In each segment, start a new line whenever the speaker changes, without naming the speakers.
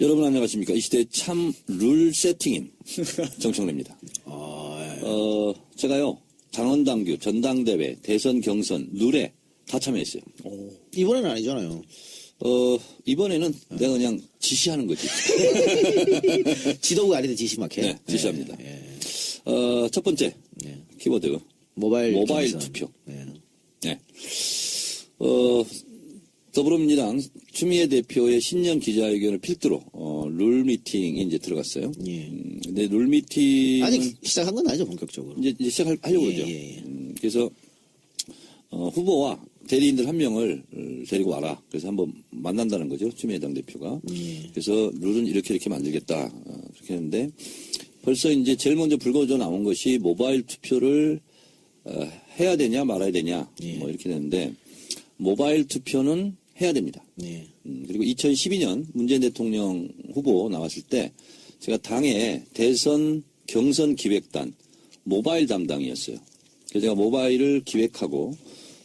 여러분 안녕하십니까. 이 시대의 참 룰 세팅인 정청래입니다. 제가요, 당원당규, 전당대회, 대선, 경선, 룰에 다 참여했어요.
이번에는 아니잖아요.
이번에는 내가 그냥 지시하는 거지.
지도부가 아닌데 지시 막 해.
네, 지시합니다.
예.
첫 번째, 키워드.
모바일
경선. 투표. 네. 더불어민주당 추미애 대표의 신년 기자회견을 필두로 룰 미팅이 이제 들어갔어요.
예.
근데 룰 미팅
아직 시작한 건 아니죠, 본격적으로.
이제 시작하려고 그러죠. 그래서 후보와 대리인들 한 명을 데리고 와라. 그래서 한번 만난다는 거죠. 추미애 당대표가. 그래서 룰은 이렇게 만들겠다. 그렇게 했는데 벌써 이제 제일 먼저 불거져 나온 것이 모바일 투표를 해야 되냐 말아야 되냐 뭐 이렇게 되는데 모바일 투표는 해야 됩니다. 그리고 2012년 문재인 대통령 후보 나왔을 때 제가 당의 대선 경선 기획단 모바일 담당이었어요. 그래서 제가 모바일을 기획하고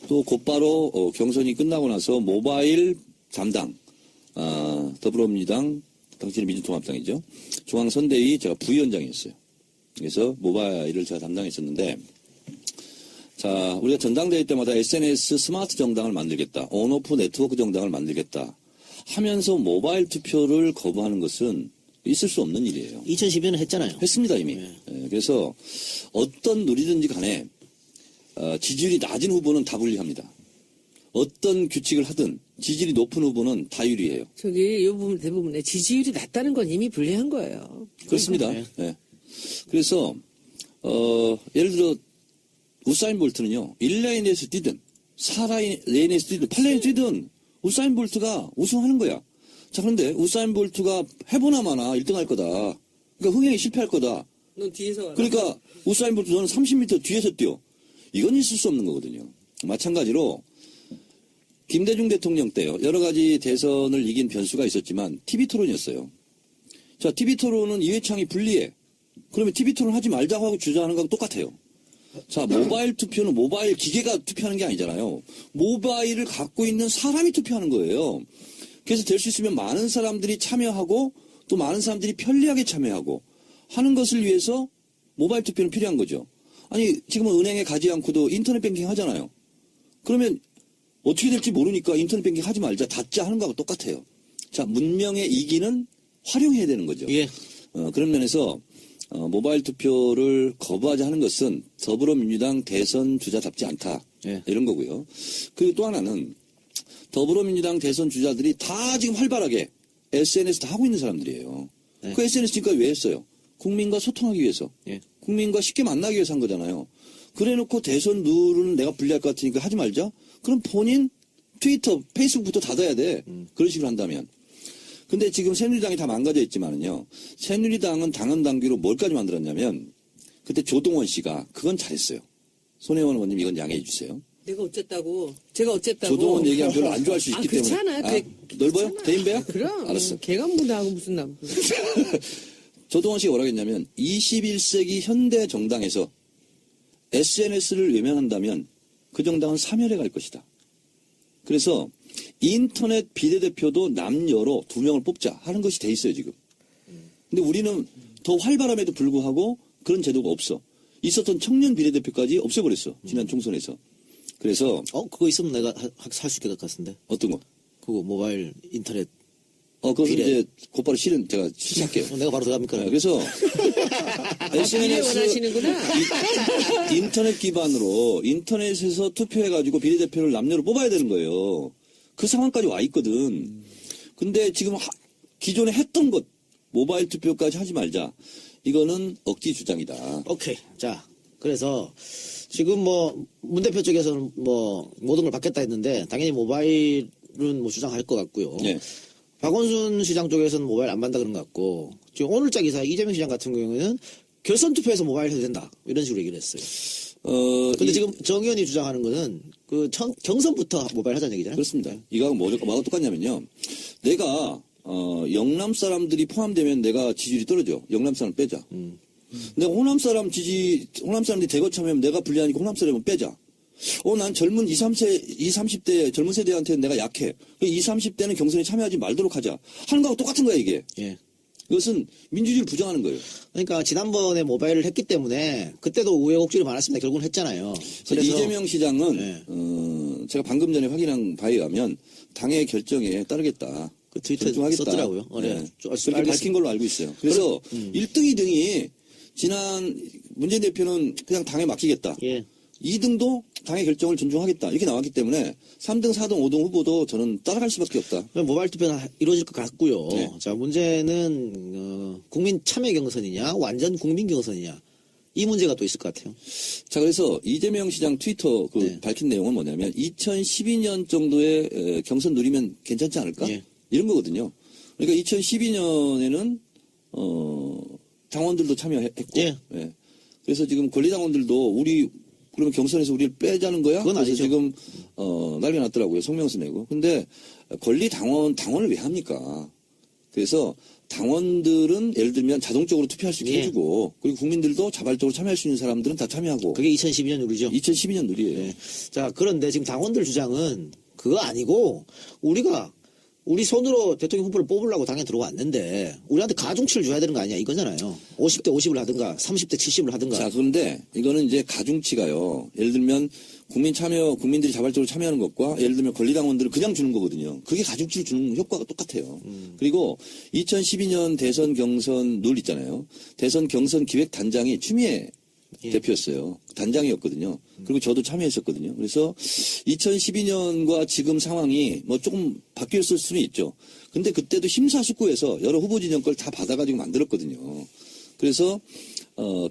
또 곧바로 경선이 끝나고 나서 모바일 담당 더불어민주당 당시는 민주통합당이죠. 중앙선대위 제가 부위원장이었어요. 그래서 모바일을 제가 담당했었는데 자, 우리가 전당대회 때마다 SNS 스마트 정당을 만들겠다. 온오프 네트워크 정당을 만들겠다. 하면서 모바일 투표를 거부하는 것은 있을 수 없는 일이에요.
2012년에 했잖아요.
했습니다, 이미. 그래서 어떤 룰이든지 간에 지지율이 낮은 후보는 다 불리합니다. 어떤 규칙을 하든 지지율이 높은 후보는 다 유리해요.
이 부분 대부분에 지지율이 낮다는 건 이미 불리한 거예요.
그렇습니다. 네. 그래서 예를 들어 우사인 볼트는요, 1레인에서 뛰든, 4레인에서 뛰든, 8레인에서 뛰든, 우사인 볼트가 우승하는 거야. 자, 그런데 우사인 볼트가 해보나 마나 1등 할 거다. 그러니까 흥행에 실패할 거다.
넌 뒤에서 와라.
그러니까 우사인 볼트 너는 30m 뒤에서 뛰어. 이건 있을 수 없는 거거든요. 마찬가지로, 김대중 대통령 때요, 여러 가지 대선을 이긴 변수가 있었지만, TV 토론이었어요. 자, TV 토론은 이회창이 불리해. 그러면 TV 토론 하지 말자고 하고 주저하는 거하고 똑같아요. 자, 모바일 투표는 모바일 기계가 투표하는 게 아니잖아요. 모바일을 갖고 있는 사람이 투표하는 거예요. 그래서 될 수 있으면 많은 사람들이 참여하고 또 많은 사람들이 편리하게 참여하고 하는 것을 위해서 모바일 투표는 필요한 거죠. 아니, 지금은 은행에 가지 않고도 인터넷 뱅킹 하잖아요. 그러면 어떻게 될지 모르니까 인터넷 뱅킹 하지 말자, 닫자 하는 거하고 똑같아요. 자, 문명의 이기는 활용해야 되는 거죠.
예.
그런 면에서 모바일 투표를 거부하자 하는 것은 더불어민주당 대선 주자답지 않다. 이런 거고요. 그리고 또 하나는 더불어민주당 대선 주자들이 다 지금 활발하게 SNS 다 하고 있는 사람들이에요. 그 SNS 지금까지 왜 했어요? 국민과 소통하기 위해서. 국민과 쉽게 만나기 위해서 한 거잖아요. 그래놓고 대선 룰은 내가 불리할 것 같으니까 하지 말자? 그럼 본인 트위터, 페이스북부터 닫아야 돼. 그런 식으로 한다면. 근데 지금 새누리당이 다 망가져 있지만은요, 새누리당은 당헌당규로 뭘까지 만들었냐면, 그때 조동원 씨가 그건 잘했어요. 손혜원 의원님 이건 양해해 주세요.
내가 어쨌다고? 제가 어쨌다고?
조동원 얘기하면 별로 안 좋아할 수 있기 때문에.
그렇잖아.
넓어요? 대인배야?
그럼.
알았어.
개간부나하고 무슨 남.
조동원 씨가 뭐라고 했냐면, 21세기 현대 정당에서 SNS를 외면한다면 그 정당은 사멸해 갈 것이다. 그래서 인터넷 비례대표도 남녀로 2명을 뽑자 하는 것이 돼 있어요, 지금. 근데 우리는 더 활발함에도 불구하고 그런 제도가 없어. 있었던 청년 비례대표까지 없애버렸어, 지난 총선에서. 그래서.
그거 있으면 내가 할 수 있을 것 같은데.
어떤 거?
그거 모바일 인터넷.
그거 이제 곧바로 실은 제가 시작할게요.
내가 바로 들어갑니까?
그래서.
SNS 원하시는구나.
인터넷 기반으로 인터넷에서 투표해가지고 비례대표를 남녀로 뽑아야 되는 거예요. 그 상황까지 와 있거든. 근데 지금 기존에 했던 것, 모바일 투표까지 하지 말자. 이거는 억지 주장이다.
오케이. 자, 그래서 지금 문 대표 쪽에서는 모든 걸 받겠다 했는데 당연히 모바일은 주장할 것 같고요. 박원순 시장 쪽에서는 모바일 안 받는다 그런 것 같고 지금 오늘자 기사 이재명 시장 같은 경우에는 결선 투표에서 모바일 해도 된다. 이런 식으로 얘기를 했어요. 근데 지금 정 의원이 주장하는 거는 경선부터 모바일 하자는 얘기잖아요.
그렇습니다. 이거하고 뭐가 똑같냐면요. 내가 영남 사람들이 포함되면 내가 지지율이 떨어져. 영남 사람 빼자. 내가 호남 사람들이 대거 참여하면 내가 불리하니까 호남 사람은 빼자. 난 젊은 20, 30대 젊은 세대한테 내가 약해. 20, 30대는 경선에 참여하지 말도록 하자. 하는 거하고 똑같은 거야, 이게.
예.
이것은 민주주의를 부정하는 거예요.
그러니까 지난번에 모바일을 했기 때문에 그때도 우여곡절이 많았습니다. 결국은 했잖아요.
그래서 이재명 시장은
네.
제가 방금 전에 확인한 바에 의하면 당의 결정에 따르겠다.
그 트위터에
존중하겠다.
썼더라고요. 네.
네. 그렇게 밝힌 걸로 알고 있어요. 그래서 1등, 2등이 지난 문재인 대표는 그냥 당에 맡기겠다.
예.
2등도 당의 결정을 존중하겠다. 이렇게 나왔기 때문에 3등, 4등, 5등 후보도 저는 따라갈 수밖에 없다.
모바일 투표는 이루어질 것 같고요.
네.
자, 문제는 국민 참여 경선이냐 완전 국민 경선이냐 이 문제가 또 있을 것 같아요.
자, 그래서 이재명 시장 트위터
네.
밝힌 내용은 뭐냐면 2012년 정도의 경선 누리면 괜찮지 않을까?
예.
이런 거거든요. 그러니까 2012년에는 당원들도 참여했고
예.
예. 그래서 지금 권리당원들도 그러면 경선에서 우리를 빼자는 거야?
그건
그래서
아니죠.
지금 난리 났더라고요. 성명서 내고. 근데 당원을 왜 합니까? 그래서 당원들은 예를 들면 자동적으로 투표할 수 있게
예.
해주고 그리고 국민들도 자발적으로 참여할 수 있는 사람들은 다 참여하고
그게 2012년 룰이죠.
2012년 룰이에요.
네. 자, 그런데 지금 당원들 주장은 그거 아니고 우리 손으로 대통령 후보를 뽑으려고 당에 들어왔는데 우리한테 가중치를 줘야 되는 거 아니야 이거잖아요. 50대 50을 하든가 30대 70을 하든가.
자, 그런데 이거는 이제 가중치가요. 예를 들면 국민들이 자발적으로 참여하는 것과 예를 들면 권리당원들을 그냥 주는 거거든요. 그게 가중치를 주는 효과가 똑같아요. 그리고 2012년 대선 경선 룰 있잖아요. 대선 경선 기획단장이 추미애
예.
대표였어요. 단장이었거든요. 그리고 저도 참여했었거든요. 그래서 2012년과 지금 상황이 뭐 조금 바뀌었을 수는 있죠. 근데 그때도 심사숙고해서 여러 후보 진영 걸 다 받아가지고 만들었거든요. 그래서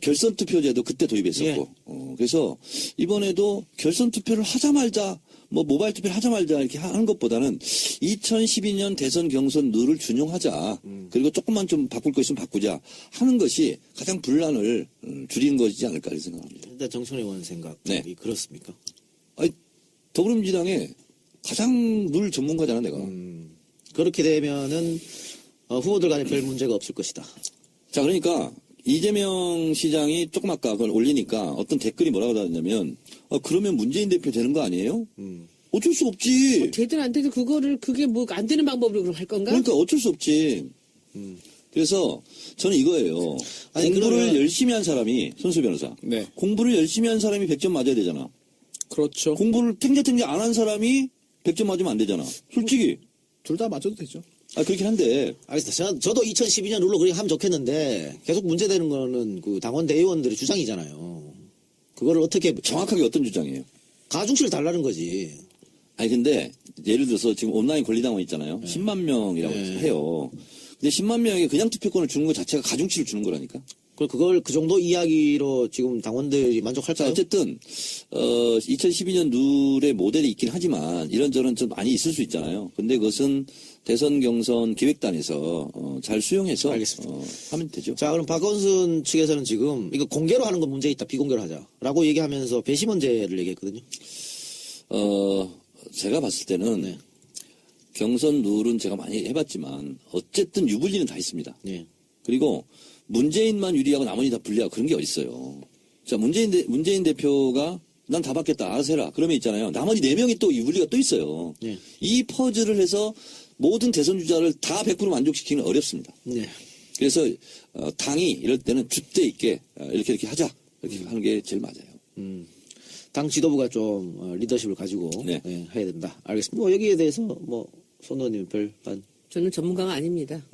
결선 투표제도 그때 도입했었고, 그래서 이번에도 결선 투표를 하자 말자, 뭐 모바일 투표를 하자 말자 이렇게 하는 것보다는 2012년 대선 경선 룰을 준용하자. 그리고 조금만 좀 바꿀 거 있으면 바꾸자 하는 것이 가장 분란을 줄이는 것이지 않을까 이렇게 생각합니다.
일단 정청래 의원 생각이
네.
그렇습니까?
아니, 더불어민주당의 가장 룰 전문가잖아 내가.
그렇게 되면은 후보들 간에 별 문제가 없을 것이다.
자, 그러니까 이재명 시장이 조금 아까 그걸 올리니까 어떤 댓글이 뭐라고 달았냐면 그러면 문재인 대표 되는 거 아니에요? 어쩔 수 없지.
되든 안 되든 그게 뭐 안 되는 방법으로 그럼 할 건가?
그러니까 어쩔 수 없지. 그래서 저는 이거예요.
아니,
공부를
그러면-
열심히 한 사람이 손수 변호사.
네.
공부를 열심히 한 사람이 100점 맞아야 되잖아.
그렇죠.
공부를 탱자탱자 안 한 사람이 100점 맞으면 안 되잖아. 솔직히.
둘 다 맞아도 되죠.
그렇긴 한데.
알겠습니다. 저도 2012년 룰로 그렇게 하면 좋겠는데 계속 문제되는 거는 그 당원 대의원들의 주장이잖아요. 그거를 어떻게
정확하게 어떤 주장이에요?
가중치를 달라는 거지.
아니 근데 예를 들어서 지금 온라인 권리당원 있잖아요. 10만 명이라고 해요. 근데 10만 명에게 그냥 투표권을 주는 것 자체가 가중치를 주는 거라니까.
그걸 그 정도 이야기로 지금 당원들이
자,
만족할까요?
어쨌든 2012년 룰의 모델이 있긴 하지만 이런저런 좀 많이 있을 수 있잖아요. 근데 그것은 대선 경선 기획단에서 잘 수용해서
알겠습니다.
하면 되죠.
자, 그럼 박원순 측에서는 지금 이거 공개로 하는 건 문제 있다, 비공개로 하자라고 얘기하면서 배심원제를 얘기했거든요.
제가 봤을 때는
네.
경선 룰은 제가 많이 해봤지만 어쨌든 유불리는 다 있습니다.
예.
그리고 문재인만 유리하고 나머지 다 불리하고 그런 게 어딨어요. 자, 문재인 대표가 난 다 받겠다. 알아서 해라. 그러면 있잖아요. 나머지 4명이 또 유불리가 또 있어요.
예.
이 퍼즐을 해서 모든 대선 주자를 다 100% 만족시키기는 어렵습니다.
네.
그래서 당이 이럴 때는 줏대 있게 이렇게 하자. 이렇게 하는 게 제일 맞아요.
당 지도부가 좀 리더십을 가지고
네.
예, 해야 된다. 알겠습니다. 뭐 여기에 대해서 뭐 손 의원님 별반
저는 전문가가 아닙니다.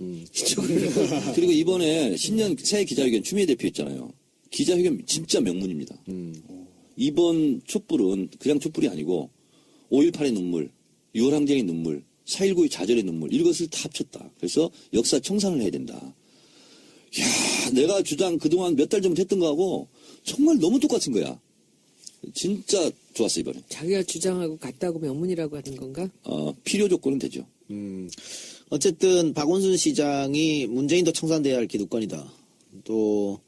그리고 이번에 신년 새해 기자회견 추미애 대표 있잖아요. 기자회견 진짜 명문입니다. 이번 촛불은 그냥 촛불이 아니고 5.18의 눈물, 6월 항쟁의 눈물, 4.19의 좌절의 눈물 이것을 다 합쳤다. 그래서 역사 청산을 해야 된다. 이야, 내가 주장 그동안 몇 달 전부터 했던 거하고 정말 너무 똑같은 거야. 진짜 좋았어 이번에.
자기가 주장하고 같다고 명문이라고 하는 건가?
필요 조건은 되죠.
어쨌든 박원순 시장이 문재인도 청산돼야 할 기득권이다. 또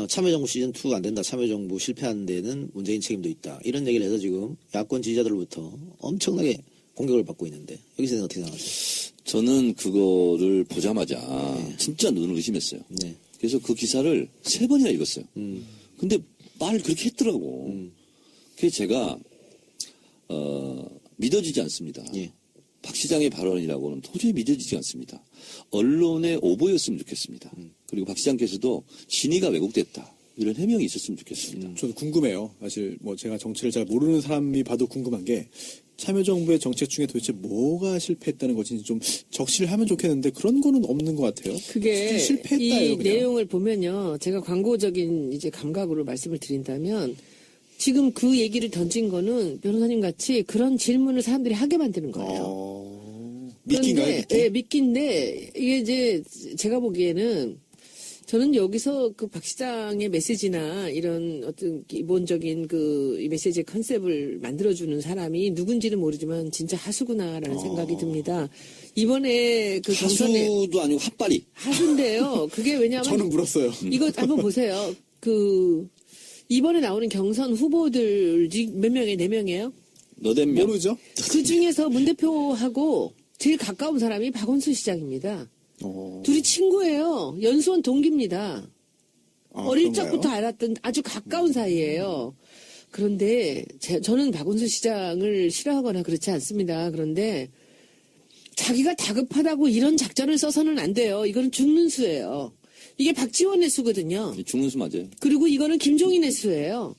참여정부 시즌2 안 된다. 참여정부 실패한 데는 문재인 책임도 있다. 이런 얘기를 해서 지금 야권 지지자들로부터 엄청나게 공격을 받고 있는데 여기서는 어떻게 생각하세요?
저는 그거를 보자마자 진짜 눈을 의심했어요.
네.
그래서 그 기사를 3번이나 읽었어요. 근데 말을 그렇게 했더라고. 그래서 제가 믿어지지 않습니다.
예.
박 시장의 발언이라고는 도저히 믿어지지 않습니다. 언론의 오보였으면 좋겠습니다. 그리고 박 시장께서도 진위가 왜곡됐다. 이런 해명이 있었으면 좋겠습니다.
저도 궁금해요. 사실 뭐 제가 정치를 잘 모르는 사람이 봐도 궁금한 게 참여정부의 정책 중에 도대체 뭐가 실패했다는 것인지 좀 적시를 하면 좋겠는데 그런 거는 없는 것 같아요.
그게
실패했다예요,
이
그냥.
내용을 보면요. 제가 광고적인 이제 감각으로 말씀을 드린다면 지금 그 얘기를 던진 거는 변호사님 같이 그런 질문을 사람들이 하게 만드는 거예요.
미끼인가요?
그런데,
미끼?
예, 미끼인데 이게 이제 제가 보기에는 저는 여기서 그 박 시장의 메시지나 이런 어떤 기본적인 이 메시지의 컨셉을 만들어주는 사람이 누군지는 모르지만 진짜 하수구나라는 생각이 듭니다. 이번에 그 경선에
하수도 아니고 핫바리.
하수인데요. 그게 왜냐하면
저는 물었어요.
이거 한번 보세요. 이번에 나오는 경선 후보들 몇 명이에요? 4명이에요?
너댓 명.
모르죠?
그 중에서 문 대표하고 제일 가까운 사람이 박원순 시장입니다. 둘이 친구예요. 연수원 동기입니다. 어릴
그런가요?
적부터 알았던 아주 가까운 사이예요. 그런데 저는 박원순 시장을 싫어하거나 그렇지 않습니다. 그런데 자기가 다급하다고 이런 작전을 써서는 안 돼요. 이거는 죽는 수예요. 이게 박지원의 수거든요.
죽는 수 맞아요.
그리고 이거는 김종인의 수예요.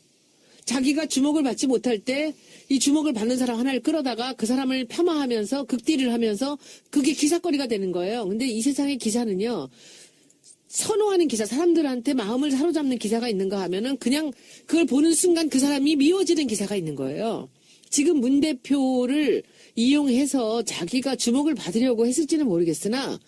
자기가 주목을 받지 못할 때 이 주목을 받는 사람 하나를 끌어다가 그 사람을 폄하하면서 극딜을 하면서 그게 기사거리가 되는 거예요. 근데 이 세상의 기사는요. 선호하는 기사, 사람들한테 마음을 사로잡는 기사가 있는가 하면은 그냥 그걸 보는 순간 그 사람이 미워지는 기사가 있는 거예요. 지금 문 대표를 이용해서 자기가 주목을 받으려고 했을지는 모르겠으나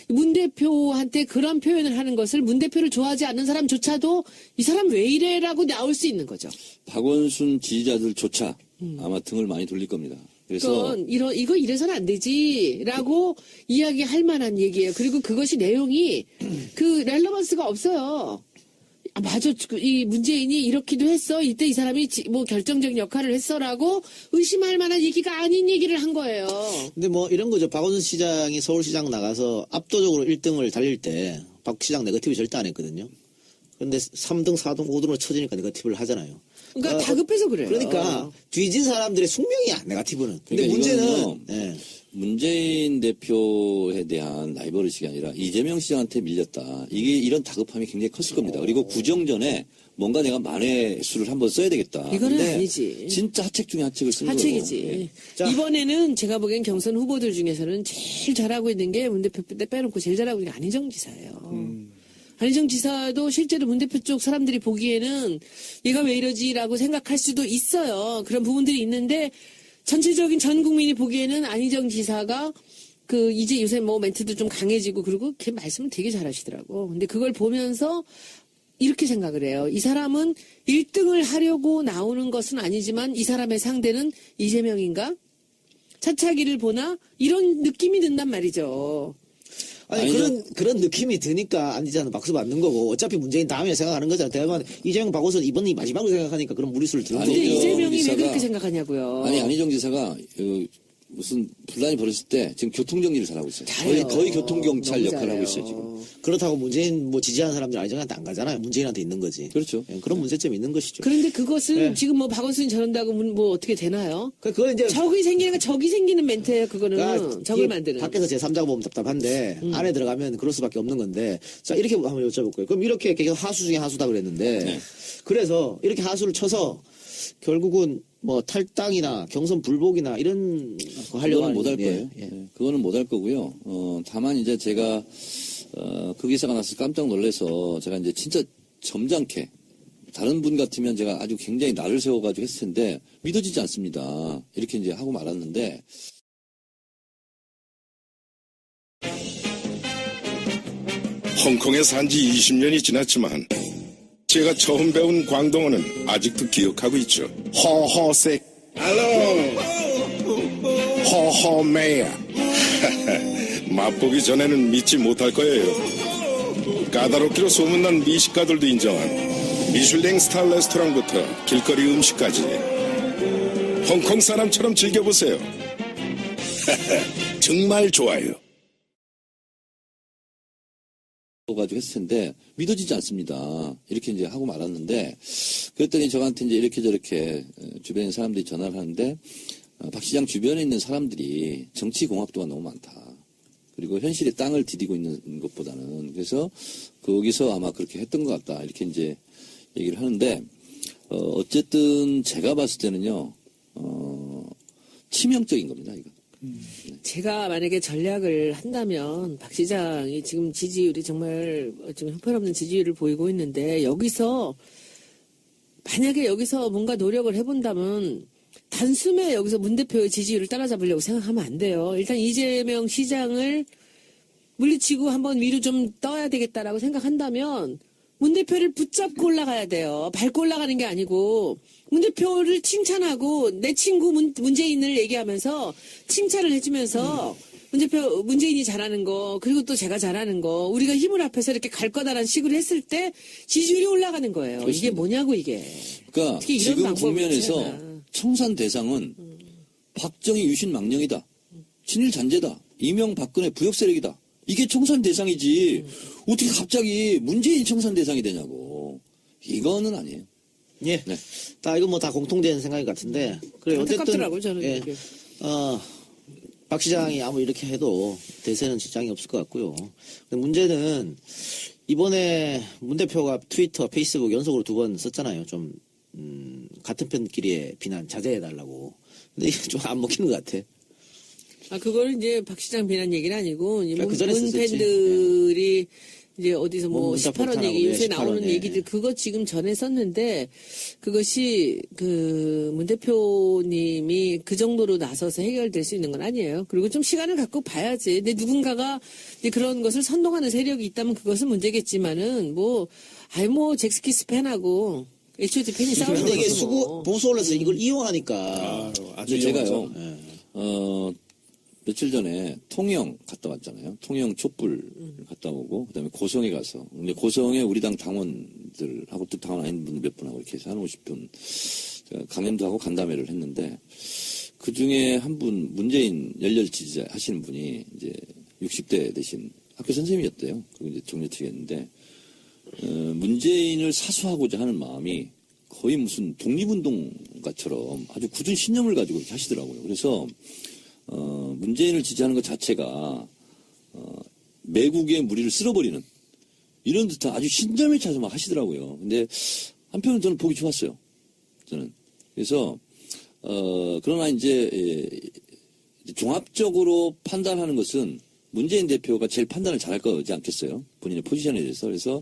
문 대표한테 그런 표현을 하는 것을 문 대표를 좋아하지 않는 사람조차도 이 사람 왜 이래라고 나올 수 있는 거죠.
박원순 지지자들조차 아마 등을 많이 돌릴 겁니다. 그래서
이거 이래서는 안 되지라고 이야기할 만한 얘기예요. 그리고 그것이 내용이 그 렐러번스가 없어요. 아, 맞아. 이 문재인이 이렇기도 했어. 이때 이 사람이 뭐 결정적인 역할을 했어라고 의심할 만한 얘기가 아닌 얘기를 한 거예요.
근데 뭐 이런 거죠. 박원순 시장이 서울시장 나가서 압도적으로 1등을 달릴 때 박 시장 네거티브 절대 안 했거든요. 그런데 3등, 4등, 5등으로 쳐지니까 네거티브를 하잖아요.
그러니까 다급해서 그래요.
그러니까 뒤진 사람들의 숙명이야, 네거티브는. 근데
그러니까
문제는
이거는요.
예.
문재인 대표에 대한 라이벌의식이 아니라 이재명 시장한테 밀렸다. 이게 이런 다급함이 굉장히 컸을 겁니다. 그리고 구정전에 뭔가 내가 만회수를 한번 써야 되겠다.
이거는
근데
아니지.
진짜 하책 중에 하책을 쓴 거예요.
하책이지.
예.
자.
이번에는 제가 보기엔 경선 후보들 중에서는 제일 잘하고 있는 게 문 대표 빼놓고 제일 잘하고 있는 게 안희정 지사예요. 안희정 지사도 실제로 문 대표 쪽 사람들이 보기에는 얘가 왜 이러지라고 생각할 수도 있어요. 그런 부분들이 있는데 전체적인 전 국민이 보기에는 안희정 지사가 이제 요새 뭐 멘트도 좀 강해지고 그리고 걔 말씀을 되게 잘하시더라고. 근데 그걸 보면서 이렇게 생각을 해요. 이 사람은 1등을 하려고 나오는 것은 아니지만 이 사람의 상대는 이재명인가? 차차기를 보나? 이런 느낌이 든단 말이죠.
아니 그런 느낌이 드니까 안지자는 박수 받는 거고 어차피 문재인 다음에 생각하는 거잖아. 대만 이재명 박원순 이번이 마지막으로 생각하니까 그런 무리수를 드는
근데
거고.
이재명이 왜
지사가-
그렇게 생각하냐고요.
아니 안희정 지사가 무슨 분란이 벌어졌을 때 지금 교통정리를 잘하고 있어요.
잘해요.
거의 교통경찰
너무
역할을 하고
잘해요.
있어요 지금.
그렇다고 문재인 뭐 지지하는 사람들 안희정한테 안 가잖아요. 문재인한테 있는 거지.
그렇죠.
예, 그런 문제점이 있는 것이죠.
그런데 그것은
네.
지금 뭐 박원순이 저런다고 뭐 어떻게 되나요?
그건 이제
적이 생기는 건 적이 생기는 멘트예요. 그거는
그러니까
적을
이게
만드는.
밖에서 제3자가 보면 답답한데 안에 들어가면 그럴 수밖에 없는 건데 자 이렇게 한번 여쭤볼 거예요. 그럼 이렇게 계속 하수 중에 하수다 그랬는데
네.
그래서 이렇게 하수를 쳐서 결국은 뭐 탈당이나 경선 불복이나 이런 거 하려고
그거는 못 할
하는-
거예요.
예, 예.
그거는 못 할 거고요. 다만 이제 제가 그 기사가 나서 깜짝 놀라서 제가 이제 진짜 점잖게 다른 분 같으면 제가 아주 굉장히 날을 세워가지고 했을 텐데 믿어지지 않습니다. 이렇게 이제 하고 말았는데
홍콩에 산 지 20년이 지났지만 제가 처음 배운 광동어는 아직도 기억하고 있죠. 허허색 허허매야 맛보기 전에는 믿지 못할 거예요. 까다롭기로 소문난 미식가들도 인정한 미슐랭 스타 레스토랑부터 길거리 음식까지 홍콩 사람처럼 즐겨보세요. 정말 좋아요.
가지고 했을 텐데 믿어지지 않습니다. 이렇게 이제 하고 말았는데 그랬더니 저한테 이제 이렇게 저렇게 주변에 사람들이 전화를 하는데 박 시장 주변에 있는 사람들이 정치 공학도가 너무 많다. 그리고 현실의 땅을 디디고 있는 것보다는 그래서 거기서 아마 그렇게 했던 것 같다. 이렇게 이제 얘기를 하는데 어쨌든 제가 봤을 때는요 치명적인 겁니다. 이거.
제가 만약에 전략을 한다면 박 시장이 지금 지지율이 정말 지금 형편없는 지지율을 보이고 있는데 만약에 여기서 뭔가 노력을 해본다면 단숨에 여기서 문 대표의 지지율을 따라잡으려고 생각하면 안 돼요. 일단 이재명 시장을 물리치고 한번 위로 좀 떠야 되겠다라고 생각한다면 문 대표를 붙잡고 올라가야 돼요. 밟고 올라가는 게 아니고 문 대표를 칭찬하고 내 친구 문재인을 얘기하면서 칭찬을 해주면서 문재인이 잘하는 거 그리고 또 제가 잘하는 거 우리가 힘을 합해서 이렇게 갈 거다라는 식으로 했을 때 지지율이 올라가는 거예요.
그렇습니다.
이게 뭐냐고 이게.
그러니까
이런
지금
방법이
국면에서
있잖아.
청산 대상은 박정희 유신 망령이다. 친일 잔재다. 이명박근혜 부역 세력이다. 이게 청산 대상이지. 어떻게 갑자기 문재인 청산 대상이 되냐고. 이거는 아니에요.
예.
네.
이건 뭐 다 공통된 생각인 것 같은데. 그래, 어쨌든.
안타깝더라고요, 저는.
예.
이게.
박 시장이 아무리 이렇게 해도 대세는 지장이 없을 것 같고요. 근데 문제는 이번에 문 대표가 트위터, 페이스북 연속으로 2번 썼잖아요. 좀, 같은 편끼리의 비난 자제해달라고. 근데 이게 좀 안 먹히는 것 같아.
그걸 이제 박 시장 비난 얘기는 아니고,
그 전에
문
썼었지.
팬들이 이제 어디서 뭐
문자
18원
폭탄하고
얘기, 요새
18원,
나오는
예.
얘기들, 그거 지금 전에 썼는데, 그것이 문 대표님이 그 정도로 나서서 해결될 수 있는 건 아니에요. 그리고 좀 시간을 갖고 봐야지. 근데 누군가가 이제 그런 것을 선동하는 세력이 있다면 그것은 문제겠지만은, 잭스키스 팬하고, H.O.T 팬이 싸우는
근데 이게
거죠. 뭐.
보수 언론에서 이걸 이용하니까.
아주
제가요.
이용하죠.
며칠 전에 통영 갔다 왔잖아요. 통영 촛불 갔다 오고 그다음에 고성에 가서 근데 고성에 우리 당 당원들하고 또 당원 아닌 분 몇 분하고 이렇게 해서 한 50분 강연도 하고 간담회를 했는데 그 중에 한 분 문재인 열렬 지지자 하시는 분이 이제 60대 되신 학교 선생님이었대요. 그리고 이제 종료 측이었는데 문재인을 사수하고자 하는 마음이 거의 무슨 독립운동가처럼 아주 굳은 신념을 가지고 이렇게 하시더라고요. 그래서 문재인을 지지하는 것 자체가 매국의 무리를 쓸어버리는 이런 듯한 아주 신점에 차서 막 하시더라고요. 근데 한편으로는 저는 보기 좋았어요. 저는. 그래서 그러나 이제 종합적으로 판단하는 것은 문재인 대표가 제일 판단을 잘할 거지 않겠어요? 본인의 포지션에 대해서. 그래서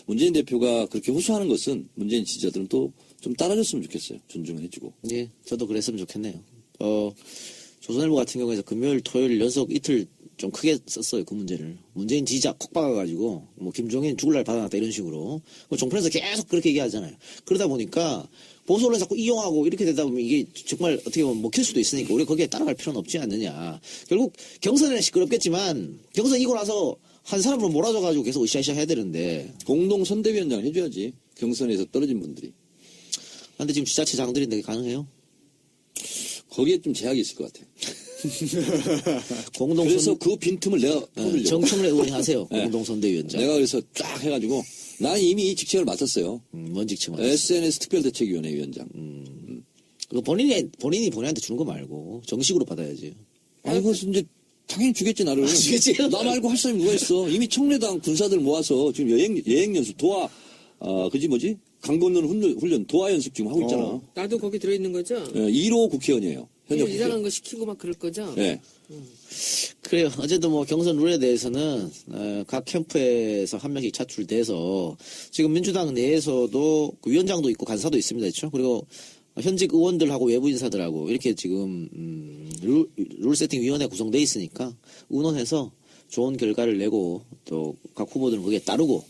문재인 대표가 그렇게 호소하는 것은 문재인 지지자들은 또 좀 따라줬으면 좋겠어요. 존중해주고.
예, 저도 그랬으면 좋겠네요. 조선일보 같은 경우에서 금요일, 토요일 연속 이틀 좀 크게 썼어요. 그 문제를. 문재인 지지자 콕 박아가지고, 김종인 죽을 날 받아놨다 이런 식으로. 종편에서 계속 그렇게 얘기하잖아요. 그러다 보니까 보수 언론을 자꾸 이용하고 이렇게 되다 보면 이게 정말 어떻게 보면 먹힐 수도 있으니까 우리가 거기에 따라갈 필요는 없지 않느냐. 결국 경선에는 시끄럽겠지만 경선 이고 나서 한 사람으로 몰아줘가지고 계속 으쌰으쌰 해야 되는데.
공동 선대위원장 해줘야지. 경선에서 떨어진 분들이.
근데 지금 지자체장들인데 가능해요?
거기에 좀 제약이 있을 것 같아요. 그래서 그 빈틈을 내가 뽑으려고.
정청래 의원이 하세요.
네.
공동선대위원장.
내가 그래서 쫙 해가지고 나는 이미 이 직책을 맡았어요.
뭔 직책
SNS 특별대책위원회 위원장.
그거 본인이 본인한테 주는 거 말고 정식으로 받아야지.
아니 그것은 이제 당연히 주겠지 나를.
주겠지.
나 말고 할 사람이 누가 있어. 이미 청래당 군사들 모아서 지금 여행 연수 도하 강 건너는 훈련 도하 연습 지금 하고 있잖아.
나도 거기 들어있는 거죠?
1호 국회의원이에요. 현역 국회의원.
이상한 거 시키고 막 그럴 거죠?
네.
그래요. 어쨌든 경선 룰에 대해서는 각 캠프에서 한 명씩 차출돼서 지금 민주당 내에서도 그 위원장도 있고 간사도 있습니다. 그렇죠? 그리고 현직 의원들하고 외부 인사들하고 이렇게 지금 룰 세팅 위원회 구성돼 있으니까 의논해서 좋은 결과를 내고 또 각 후보들은 거기에 따르고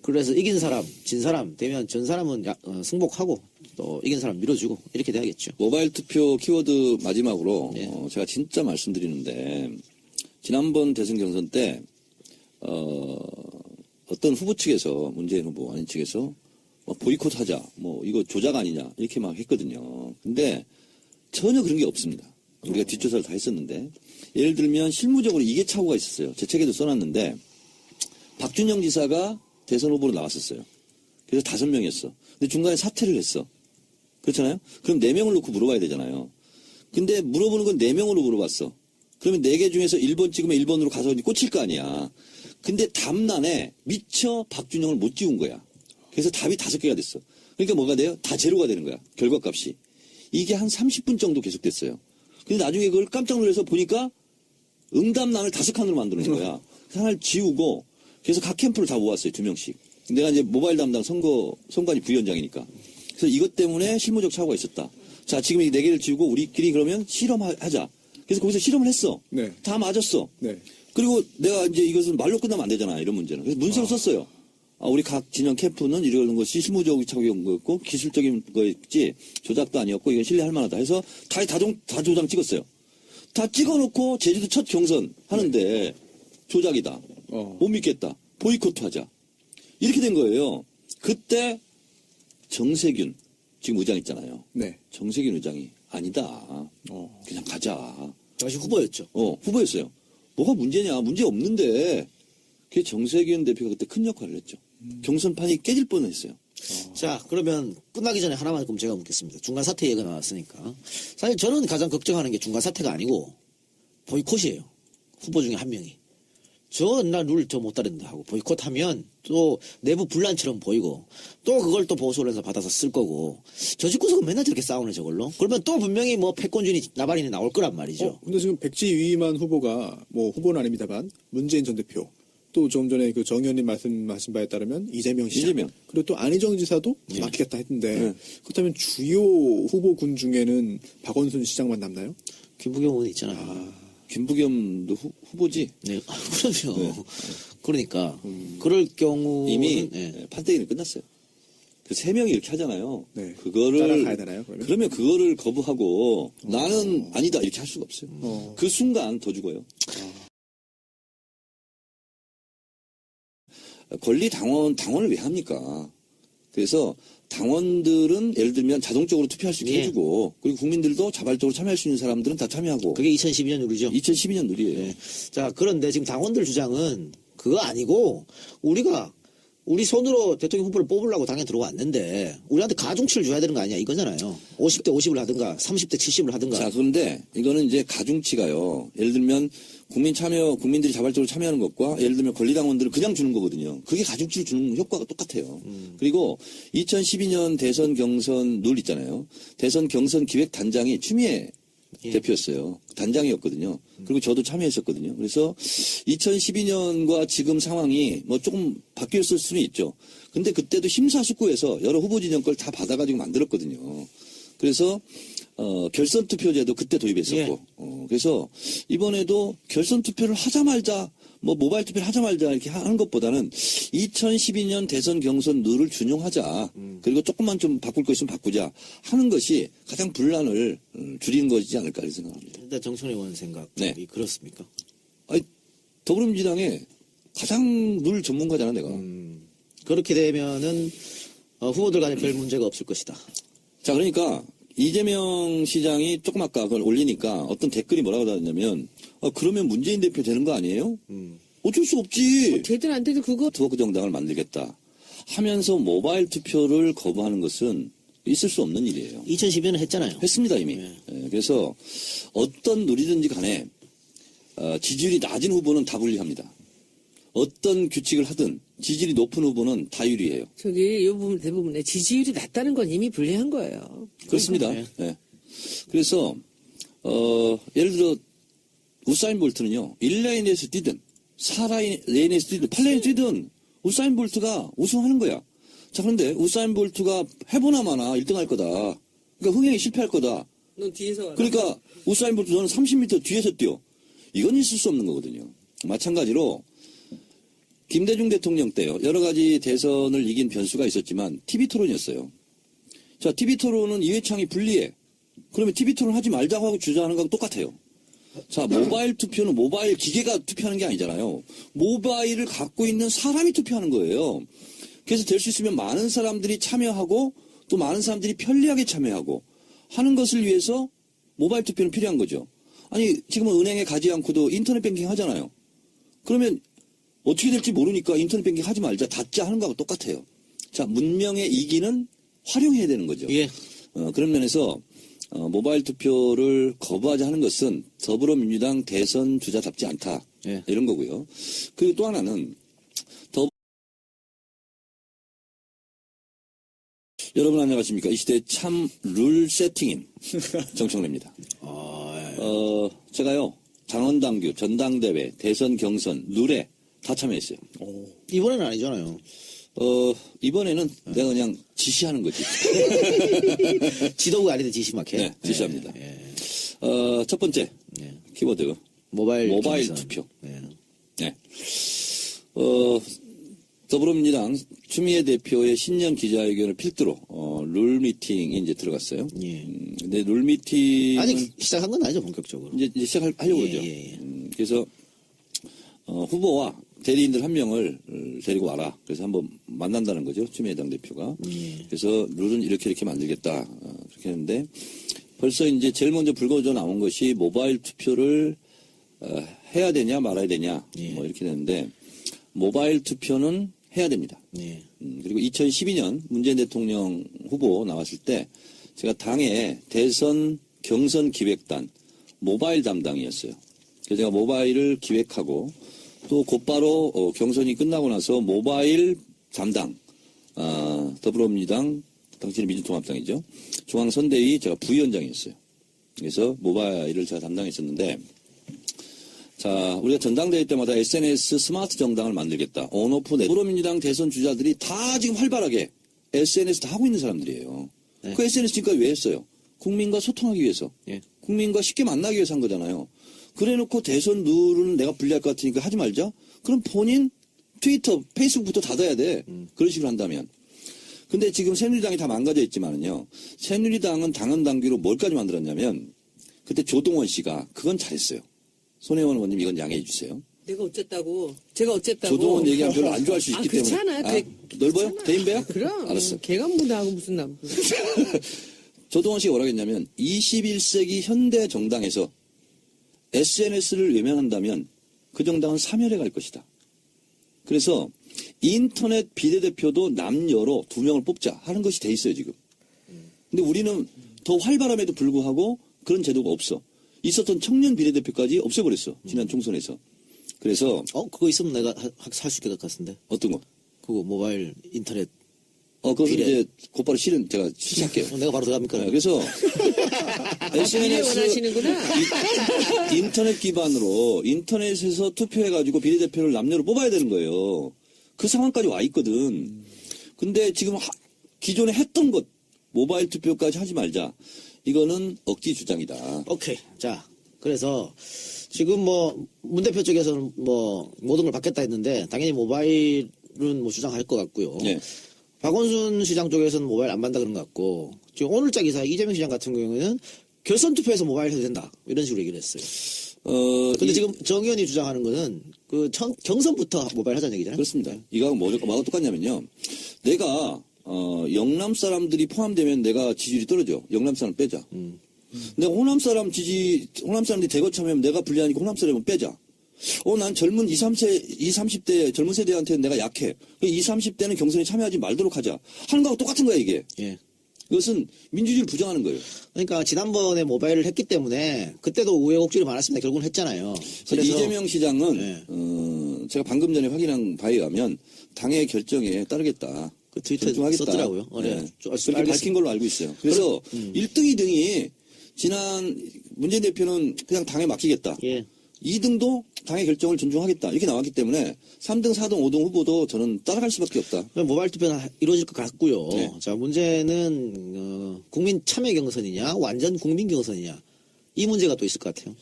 그래서 이긴 사람, 진 사람 되면 전 사람은 승복하고 또 이긴 사람 밀어주고 이렇게 돼야겠죠.
모바일 투표 키워드 마지막으로
네.
제가 진짜 말씀드리는데 지난번 대선 경선 때 어떤 후보 측에서 문재인 후보 아닌 측에서 보이콧하자 이거 조작 아니냐 이렇게 막 했거든요. 근데 전혀 그런 게 없습니다. 우리가 뒷조사를 다 했었는데 예를 들면 실무적으로 이게 착오가 있었어요. 제 책에도 써놨는데 박준영 지사가 대선 후보로 나왔었어요. 그래서 5명이었어. 근데 중간에 사퇴를 했어. 그렇잖아요? 그럼 4명을 놓고 물어봐야 되잖아요. 근데 물어보는 건 4명으로 물어봤어. 그러면 4개 중에서 1번 찍으면 1번으로 가서 꽂힐 거 아니야. 근데 답란에 미처 박준영을 못 지운 거야. 그래서 답이 5개가 됐어. 그러니까 뭐가 돼요? 다 제로가 되는 거야. 결과값이. 이게 한 30분 정도 계속됐어요. 근데 나중에 그걸 깜짝 놀라서 보니까 응답란을 5칸으로 만드는 거야. 하나를 지우고 그래서 각 캠프를 다 모았어요. 2명씩. 내가 이제 모바일 담당 선관위 부위원장이니까. 그래서 이것 때문에 실무적 착오가 있었다. 자, 지금 이 4개를 지우고 우리끼리 그러면 실험하자. 그래서 거기서 실험을 했어.
네.
다 맞았어.
네.
그리고 내가 이제 이것은 말로 끝나면 안 되잖아. 이런 문제는. 그래서 문서로 썼어요. 우리 각 진영 캠프는 이런 것이 실무적인 착오인 거였고 기술적인 거였지 조작도 아니었고 이건 신뢰할 만하다 해서 다 조장 찍었어요. 다 찍어놓고 제주도 첫 경선 하는데 조작이다. 못 믿겠다. 보이콧 하자. 이렇게 된 거예요. 그때 정세균 지금 의장 있잖아요.
네.
정세균 의장이 아니다. 그냥 가자.
당시 후보였죠.
후보였어요. 뭐가 문제냐. 문제 없는데. 그게 정세균 대표가 그때 큰 역할을 했죠. 경선판이 깨질 뻔했어요.
자, 그러면 끝나기 전에 하나만 그럼 제가 묻겠습니다. 중간 사태 얘기가 나왔으니까. 사실 저는 가장 걱정하는 게 중간 사태가 아니고 보이콧이에요. 후보 중에 한 명이. 나 룰 저 못 따른다 하고 보이콧하면 또 내부 분란처럼 보이고 또 그걸 또 보수론에서 받아서 쓸 거고 저 집구석은 맨날 저렇게 싸우네 저걸로. 그러면 또 분명히 뭐 패권준이 나발이니 나올 거란 말이죠.
근데 지금 백지위만 후보가 뭐 후보는 아닙니다만 문재인 전 대표 또 좀 전에 그 정 의원님 말씀하신 바에 따르면 이재명 시장 그리고 또 안희정 지사도 맡기겠다 했는데 그렇다면 주요 후보군 중에는 박원순 시장만 남나요?
김부겸 의원 있잖아요.
김부겸도 후보지.
네, 그럼요. 네. 그러니까 그럴 경우
이미 판때기는 끝났어요. 그 3명이 이렇게 하잖아요.
네.
그거를
따라가야 되나요?
그러면 그거를 거부하고 나는 아니다 이렇게 할 수가 없어요. 그 순간 더 죽어요. 권리 당원을 왜 합니까? 그래서 당원들은 예를 들면 자동적으로 투표할 수 있게 해주고 그리고 국민들도 자발적으로 참여할 수 있는 사람들은 다 참여하고
그게 2012년 룰이죠.
2012년 룰이에요.
네. 자, 그런데 지금 당원들 주장은 그거 아니고 우리 손으로 대통령 후보를 뽑으려고 당에 들어왔는데 우리한테 가중치를 줘야 되는 거 아니야 이거잖아요. 50대 50을 하든가 30대 70을 하든가.
자, 그런데 이거는 이제 가중치가요. 예를 들면 국민들이 자발적으로 참여하는 것과 예를 들면 권리당원들은 그냥 주는 거거든요. 그게 가중치를 주는 효과가 똑같아요. 그리고 2012년 대선 경선 룰 있잖아요. 대선 경선 기획단장이 추미애 대표였어요. 단장이었거든요. 그리고 저도 참여했었거든요. 그래서 2012년과 지금 상황이 뭐 조금 바뀌었을 수는 있죠. 근데 그때도 심사숙고해서 여러 후보 진영 걸 다 받아가지고 만들었거든요. 그래서 결선 투표제도 그때 도입했었고, 그래서 이번에도 결선 투표를 하자 말자, 뭐 모바일 투표를 하자 말자 이렇게 하는 것보다는 2012년 대선 경선 룰을 준용하자, 그리고 조금만 좀 바꿀 거 있으면 바꾸자 하는 것이 가장 분란을 줄이는 것이지 않을까 이렇게 생각합니다.
일단 정청래 의원 생각이 그렇습니까?
아니, 더불어민주당의 가장 룰 전문가잖아 내가.
그렇게 되면은 후보들 간에 별 문제가 없을 것이다.
자, 그러니까 이재명 시장이 조금 아까 그걸 올리니까 어떤 댓글이 뭐라고 달았냐면 그러면 문재인 대표 되는 거 아니에요? 어쩔 수 없지.
되든 안 되든 그거
그 정당을 만들겠다 하면서 모바일 투표를 거부하는 것은 있을 수 없는 일이에요.
2012년에 했잖아요.
했습니다 이미. 그래서 어떤 룰이든지 간에 지지율이 낮은 후보는 다 불리합니다. 어떤 규칙을 하든 지지율이 높은 후보는 다 유리해요.
이 부분 대부분에 지지율이 낮다는 건 이미 불리한 거예요.
그렇습니다. 네. 그래서 예를 들어 우사인 볼트는요 1레인에서 뛰든 4레인에서 뛰든 8레인에서 뛰든 우사인 볼트가 우승하는 거야. 자, 그런데 우사인 볼트가 해보나 마나 1등 할 거다. 그러니까 흥행에 실패할 거다.
넌 뒤에서 와라.
그러니까 우사인 볼트 너는 30m 뒤에서 뛰어. 이건 있을 수 없는 거거든요. 마찬가지로 김대중 대통령 때요. 여러 가지 대선을 이긴 변수가 있었지만 TV토론이었어요. 자, TV토론은 이회창이 불리해. 그러면 TV토론 하지 말자고 하고 주장하는 거하고 똑같아요. 자, 모바일 투표는 모바일 기계가 투표하는 게 아니잖아요. 모바일을 갖고 있는 사람이 투표하는 거예요. 그래서 될 수 있으면 많은 사람들이 참여하고 또 많은 사람들이 편리하게 참여하고 하는 것을 위해서 모바일 투표는 필요한 거죠. 아니, 지금은 은행에 가지 않고도 인터넷 뱅킹 하잖아요. 그러면 어떻게 될지 모르니까 인터넷 뱅킹 하지 말자, 닫자 하는 거하고 똑같아요. 자, 문명의 이기는 활용해야 되는 거죠.
예.
그런 면에서 모바일 투표를 거부하자 하는 것은 더불어민주당 대선 주자답지 않다.
예.
이런 거고요. 그리고 또 하나는 여러분 안녕하십니까. 이 시대의 참 룰 세팅인 정청래입니다. 제가요, 당원당규, 전당대회, 대선 경선, 룰에 다 참여했어요.
이번에는 아니잖아요.
이번에는 내가 그냥 지시하는 거지.
지도부가 아닌데 지시막해.
네, 지시합니다.
예.
첫 번째,
예.
키워드.
모바일 경선.
투표.
예.
네. 더불어민주당 추미애 대표의 신년 기자회견을 필두로 룰 미팅이 이제 들어갔어요.
예.
근데 룰 미팅
아직 시작한 건 아니죠, 본격적으로.
이제 시작하려고
예,
그러죠.
예, 예.
그래서 후보와 대리인들 한 명을 데리고 와라. 그래서 한번 만난다는 거죠. 추미애 당대표가. 그래서 룰은 이렇게 만들겠다. 그렇게 했는데 벌써 이제 제일 먼저 불거져 나온 것이 모바일 투표를 해야 되냐 말아야 되냐 뭐 이렇게 되는데 모바일 투표는 해야 됩니다.
예.
그리고 2012년 문재인 대통령 후보 나왔을 때 제가 당의 대선 경선 기획단 모바일 담당이었어요. 그래서 제가 모바일을 기획하고 또 곧바로 경선이 끝나고 나서 모바일 담당 더불어민주당 당시는 민주통합당이죠. 중앙선대위 제가 부위원장이었어요. 그래서 모바일을 제가 담당했었는데 자, 우리가 전당대회 때마다 SNS 스마트 정당을 만들겠다. 온오프 더불어민주당 대선 주자들이 다 지금 활발하게 SNS 다 하고 있는 사람들이에요.
네.
그 SNS 지금까지 왜 했어요? 국민과 소통하기 위해서.
예.
국민과 쉽게 만나기 위해서 한 거잖아요. 그래 놓고 대선 룰은 내가 불리할 것 같으니까 하지 말자? 그럼 본인 트위터, 페이스북부터 닫아야 돼. 그런 식으로 한다면. 근데 지금 새누리당이 다 망가져 있지만은요. 새누리당은 당헌당규로 뭘까지 만들었냐면 그때 조동원 씨가 그건 잘했어요. 손혜원 의원님 이건 양해해 주세요.
내가 어쨌다고? 제가 어쨌다고?
조동원 얘기하면 별로 안 좋아할 수 있기
그렇지
때문에.
않아.
넓어요? 대인배야?
그럼.
알았어.
개간무다하고 무슨 남.
조동원 씨가 뭐라고 했냐면 21세기 현대 정당에서 SNS를 외면한다면 그 정당은 사멸해 갈 것이다. 그래서 인터넷 비례대표도 남녀로 2명을 뽑자 하는 것이 돼 있어요 지금. 근데 우리는 더 활발함에도 불구하고 그런 제도가 없어. 있었던 청년 비례대표까지 없애버렸어. 지난 총선에서. 그래서
그거 있으면 내가 살 수 있을 것 같은데.
어떤 거?
그거 모바일 인터넷.
그거
비례.
이제 곧바로 실은 제가 실시할게요.
내가 바로 들어갑니까?
네, 그래서
비례 원하시는구나.
인터넷 기반으로 인터넷에서 투표해가지고 비례대표를 남녀로 뽑아야 되는 거예요. 그 상황까지 와 있거든. 근데 지금 기존에 했던 것 모바일 투표까지 하지 말자. 이거는 억지 주장이다.
오케이. 자, 그래서 지금 문 대표 쪽에서는 모든 걸 받겠다 했는데 당연히 모바일은 주장할 것 같고요.
네.
박원순 시장 쪽에서는 모바일 안 받는다 그런 것 같고 지금 오늘자 기사 이재명 시장 같은 경우에는 결선 투표에서 모바일 해도 된다 이런 식으로 얘기를 했어요. 근데 지금 정 의원이 주장하는 거는 경선부터 모바일 하자는 얘기잖아요.
그렇습니다. 이거하고 뭐가 똑같냐면요. 내가 영남 사람들이 포함되면 내가 지지율이 떨어져. 영남 사람 빼자. 내가 호남 사람들이 대거 참여하면 내가 불리하니까 호남 사람은 빼자. 난 젊은 20, 30대 젊은 세대한테는 내가 약해. 20, 30대는 경선에 참여하지 말도록 하자. 하는 거하고 똑같은 거야, 이게.
예.
이것은 민주주의를 부정하는 거예요.
그러니까 지난번에 모바일을 했기 때문에 그때도 우여곡절이 많았습니다. 결국은 했잖아요.
그래서 이재명 시장은 제가 방금 전에 확인한 바에 의하면 당의 결정에 따르겠다.
그 트위터에 썼더라고요.
네. 그렇게 밝힌 걸로 알고 있어요. 그래서 1등, 2등이 지난 문재인 대표는 그냥 당에 맡기겠다.
예.
2등도 당의 결정을 존중하겠다. 이렇게 나왔기 때문에 3등, 4등, 5등 후보도 저는 따라갈 수밖에 없다.
모바일 투표는 이루어질 것 같고요.
네.
자, 문제는 국민 참여 경선이냐 완전 국민 경선이냐 이 문제가 또 있을 것 같아요.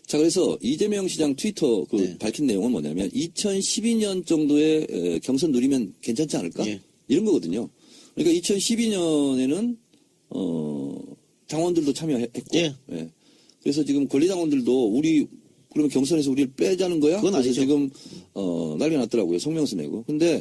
자, 그래서 이재명 시장 트위터
네.
밝힌 내용은 뭐냐면 2012년 정도의 경선 누리면 괜찮지 않을까?
예.
이런 거거든요. 그러니까 2012년에는 당원들도 참여했고
예.
그래서 지금 권리당원들도 그러면 경선에서 우리를 빼자는 거야?
그건
그래서
아니죠.
지금 난리가 났더라고요. 성명서 내고. 근데